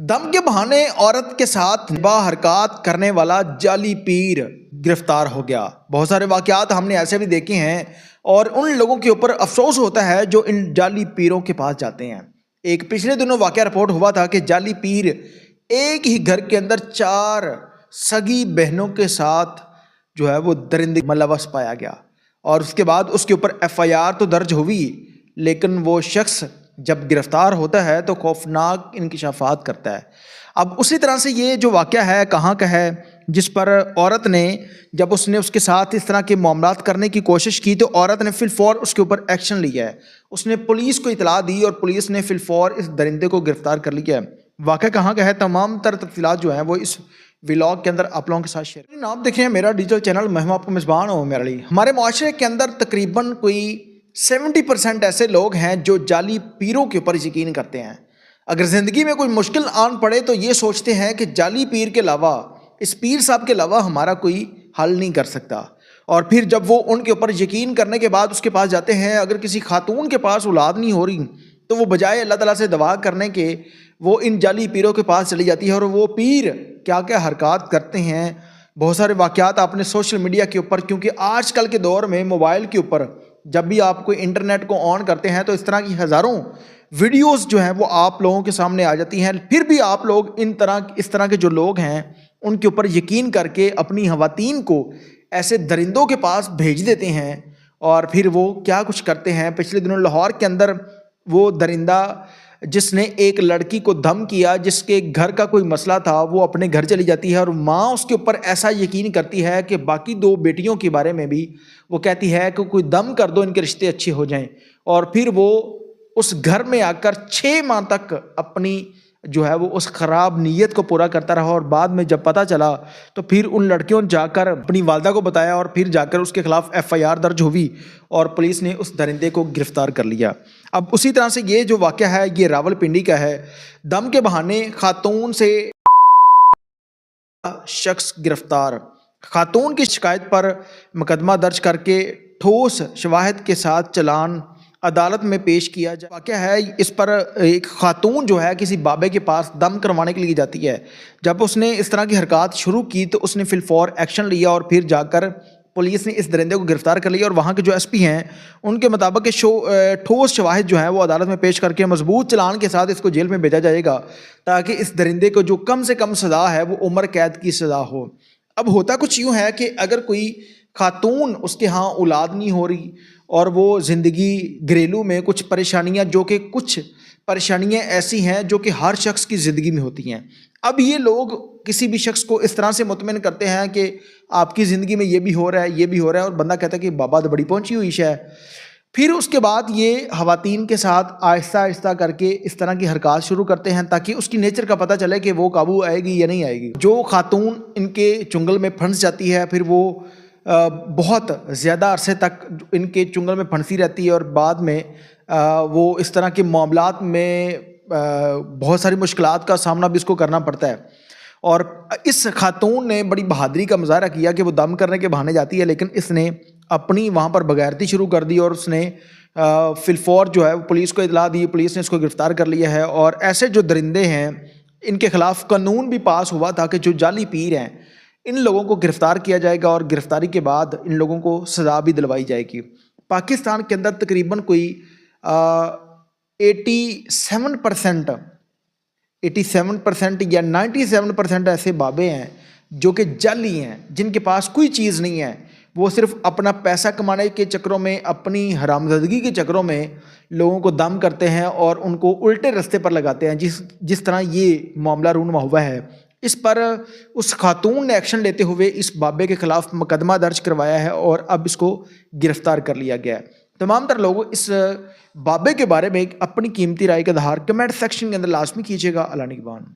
दम के बहाने औरत के साथ बाहरकत करने वाला जाली पीर गिरफ्तार हो गया। बहुत सारे वाकयात हमने ऐसे भी देखे हैं और उन लोगों के ऊपर अफसोस होता है जो इन जाली पीरों के पास जाते हैं। एक पिछले दिनों वाकया रिपोर्ट हुआ था कि जाली पीर एक ही घर के अंदर 4 सगी बहनों के साथ जो है वो दरिंदगी मुलव्वस पाया गया और उसके बाद उसके ऊपर FIR तो दर्ज हुई, लेकिन वो शख्स जब गिरफ्तार होता है तो खौफनाक इंकशाफात करता है। अब उसी तरह से ये जो वाक़या है कहाँ का है, जिस पर औरत ने जब उसने उसके साथ इस तरह के मामलात करने की कोशिश की तो औरत ने फिलफौर उसके ऊपर एक्शन लिया है। उसने पुलिस को इतला दी और पुलिस ने फिलफौर इस दरिंदे को गिरफ्तार कर लिया है। वाक़या कहाँ का है, तमाम तर तफसीलात जो हैं वो इस व्लॉग के अंदर आप लोगों के साथ शेयर। आप देख रहे हैं मेरा डिजिटल चैनल, मैं हूं आपको मेज़बान हूं मेरे लिए। हमारे माशरे के अंदर तकरीबन कोई 70% ऐसे लोग हैं जो जाली पीरों के ऊपर यकीन करते हैं। अगर ज़िंदगी में कोई मुश्किल आन पड़े तो ये सोचते हैं कि जाली पीर के अलावा, इस पीर साहब के अलावा हमारा कोई हल नहीं कर सकता। और फिर जब वो उनके ऊपर यकीन करने के बाद उसके पास जाते हैं, अगर किसी खातून के पास औलाद नहीं हो रही तो वो बजाय अल्लाह ताला से दुआ करने के वो इन जाली पीरों के पास चली जाती है। और वो पीर क्या क्या हरकत करते हैं, बहुत सारे वाक़यात आपने सोशल मीडिया के ऊपर, क्योंकि आजकल के दौर में मोबाइल के ऊपर जब भी आप कोई इंटरनेट को ऑन करते हैं तो इस तरह की हज़ारों वीडियोस जो हैं वो आप लोगों के सामने आ जाती हैं। फिर भी आप लोग इस तरह के जो लोग हैं उनके ऊपर यकीन करके अपनी ख़वातीन को ऐसे दरिंदों के पास भेज देते हैं और फिर वो क्या कुछ करते हैं। पिछले दिनों लाहौर के अंदर वो दरिंदा जिसने एक लड़की को धम किया, जिसके घर का कोई मसला था, वो अपने घर चली जाती है और माँ उसके ऊपर ऐसा यकीन करती है कि बाकी 2 बेटियों के बारे में भी वो कहती है कि कोई दम कर दो, इनके रिश्ते अच्छे हो जाएं। और फिर वो उस घर में आकर 6 माह तक अपनी जो है वो उस ख़राब नीयत को पूरा करता रहा। और बाद में जब पता चला तो फिर उन लड़कियों ने जाकर अपनी वालदा को बताया और फिर जाकर उसके खिलाफ FIR दर्ज हुई और पुलिस ने उस दरिंदे को गिरफ्तार कर लिया। अब उसी तरह से ये जो वाक़या है ये रावलपिंडी का है। दम के बहाने खातून से शख्स गिरफ्तार। खातून की शिकायत पर मुकदमा दर्ज करके ठोस शवाहिद के साथ चालान अदालत में पेश किया जाए। वाक़या है, इस पर एक खातून जो है किसी बाबे के पास दम करवाने के लिए जाती है। जब उसने इस तरह की हरकत शुरू की तो उसने फिलफौर एक्शन लिया और फिर जाकर पुलिस ने इस दरिंदे को गिरफ्तार कर लिया। और वहाँ के जो SP हैं उनके मुताबिक ठोस शवाहिद जो है वो अदालत में पेश करके मजबूत चालान के साथ इसको जेल में भेजा जाएगा ताकि इस दरिंदे को जो कम से कम सज़ा है वो उम्र कैद की सज़ा हो। अब होता कुछ यूँ है कि अगर कोई खातून उसके यहाँ औलाद नहीं हो रही और वो ज़िंदगी घरेलू में कुछ परेशानियाँ, जो कि कुछ परेशानियाँ ऐसी हैं जो कि हर शख्स की ज़िंदगी में होती हैं। अब ये लोग किसी भी शख्स को इस तरह से मुतमिन करते हैं कि आपकी ज़िंदगी में ये भी हो रहा है, ये भी हो रहा है, और बंदा कहता है कि बाबा तो बड़ी पहुंची हुई है। फिर उसके बाद ये ख़वातीन के साथ आहिस्ता आहिस्ता करके इस तरह की हरकत शुरू करते हैं ताकि उसकी नेचर का पता चले कि वो काबू आएगी या नहीं आएगी। जो खातून इनके चुंगल में फंस जाती है फिर वो बहुत ज़्यादा अरसे तक इनके चुंगल में फंसी रहती है और बाद में वो इस तरह के मामलात में बहुत सारी मुश्किलात का सामना भी इसको करना पड़ता है। और इस खातून ने बड़ी बहादुरी का मुजाहरा किया कि वो दम करने के बहाने जाती है, लेकिन इसने अपनी वहाँ पर बगैरती शुरू कर दी और उसने फिलफौर जो है पुलिस को इतला दी। पुलिस ने इसको गिरफ़्तार कर लिया है। और ऐसे जो दरिंदे हैं इनके ख़िलाफ़ कानून भी पास हुआ था कि जो जाली पीर हैं इन लोगों को गिरफ़्तार किया जाएगा और गिरफ़्तारी के बाद इन लोगों को सज़ा भी दिलवाई जाएगी। पाकिस्तान के अंदर तकरीबन कोई 87% या 97% ऐसे बाबे हैं जो कि जाली हैं, जिनके पास कोई चीज़ नहीं है। वो सिर्फ अपना पैसा कमाने के चक्करों में, अपनी हरामज़दगी के चक्करों में लोगों को दम करते हैं और उनको उल्टे रास्ते पर लगाते हैं। जिस तरह ये मामला रूनुमा हुआ है, इस पर उस खातून ने एक्शन लेते हुए इस बाबे के ख़िलाफ़ मुकदमा दर्ज करवाया है और अब इसको गिरफ़्तार कर लिया गया है। तमाम तर लोग इस बाबे के बारे में अपनी कीमती राय का इज़हार कमेंट सेक्शन के अंदर लाजमी कीजिएगा। अल्लाह निगहबान।